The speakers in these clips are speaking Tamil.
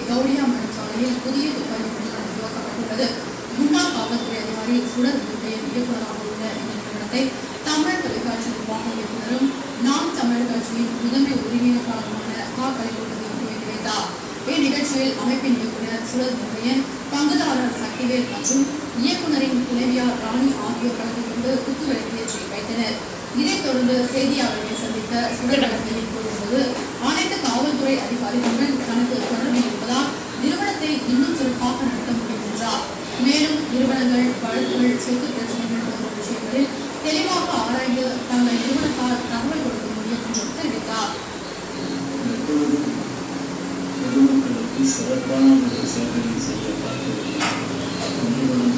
கௌடியா மரச்சாலையில் புதிய துப்பாக்கி நிறுவனம் துவக்கப்பட்டுள்ளது. முன்னாள் காவல்துறை அதிகாரி சுடர் முத்தையன் இயக்குநராக உள்ள இந்த நிறுவனத்தை தமிழ் தொலைக்காட்சி நிர்வாக இயக்குநரும் நாம் தமிழ் கட்சியின் முதன்மை ஒருங்கிணைப்பாளருமான கலைக்கொண்டதை துவக்கி வைத்தார். இந்நிகழ்ச்சியில் அமைப்பின் இயக்குநர் சுடர் முத்தையன், பங்குதாரர் சக்திவேல் மற்றும் இயக்குநரின் துணைவியார் ராணி ஆகியோர் கலந்து கொண்டு குத்துவிளக்கேற்றி வைத்தனர். இதைத் தொடர்ந்து செய்தியாளர்களை சந்தித்த சுடர் முத்தையன் கூறும்போது, அனைத்து காவல்துறை அதிகாரிகளுடன் தனக்கு தொடர்பு இருப்பதால் நிறுவனத்தை இன்னும் சிறப்பாக நடத்த முடியும் என்றார். மேலும் நிறுவனங்கள், வழக்குகள், சொத்து பிரச்சனைகள் போன்ற விஷயங்களில் தெளிவாக ஆராய்ந்து தங்கள் நிறுவனத்தால் தகவல் கொடுக்க முடியும் என்றும் தெரிவித்தார். பொதுமக்களுக்கு சிறப்பான ஒரு சேவையை செய்ய நிறுவனம்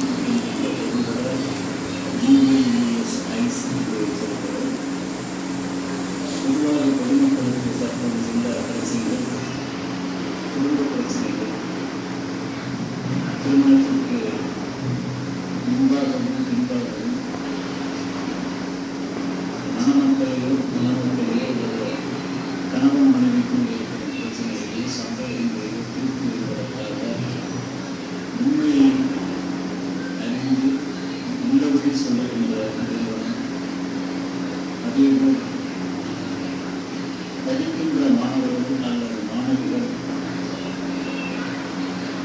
பொதுவாக பொதுமக்களுக்கு தற்போது உள்ள பிரச்சனைகள், குடும்ப பிரச்சனைகள், திருமணத்திற்கு முன்பாகவும் பின்பாகவும் மணமக்களையோ கணவன் மனைவிக்கும் ஏற்படும் பிரச்சனைகளில் சந்தேகங்களையோ தீர்ப்பு வருவதற்காக உண்மையை அறிந்து உள்ளபடி சொல்லுகின்ற நிறுவனம். அதேபோல் படிக்கின்ற மாணவர்கள் அல்லது மாணவிகள்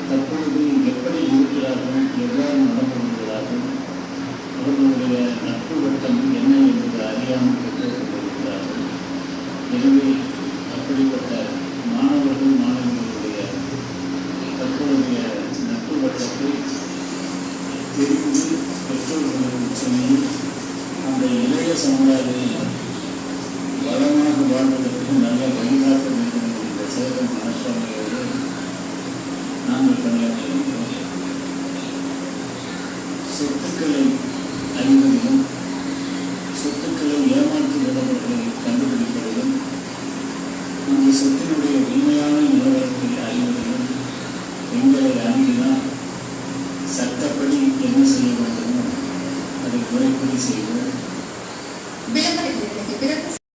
தற்பொழுது எப்படி இருக்கிறார்கள், எவ்வாறு நடந்து கொள்கிறார்கள், அவர்களுடைய நட்பு வட்டம் என்ன என்பது அறியாமல் பெற்றுக்கொண்டிருக்கிறார்கள். எனவே அப்படிப்பட்ட மாணவர்கள் மாணவிகளுடைய தற்போதைய நட்பு வட்டத்தை தெரிந்து பெற்றோர்களுக்கு சொல்லி அந்த இளைய சமுதாயத்தில் வளமாக வாழ்வதற்கு நல்ல வழிகாட்ட வேண்டும் என்ற சேவை மனப்பான்மையோடு நாங்கள் பணியாற்றுகின்றோம். சொத்துக்களை அறிவதிலும் சொத்துக்களை ஏமாற்றுகிறவர்களை கண்டுபிடிப்பதிலும் அந்த சொத்தினுடைய உண்மையான நிலவரத்தை அறிவதிலும் எங்களை அணுகினால் சட்டப்படி என்ன செய்ய வேண்டுமோ அதை முறைப்படி செய்வோம்.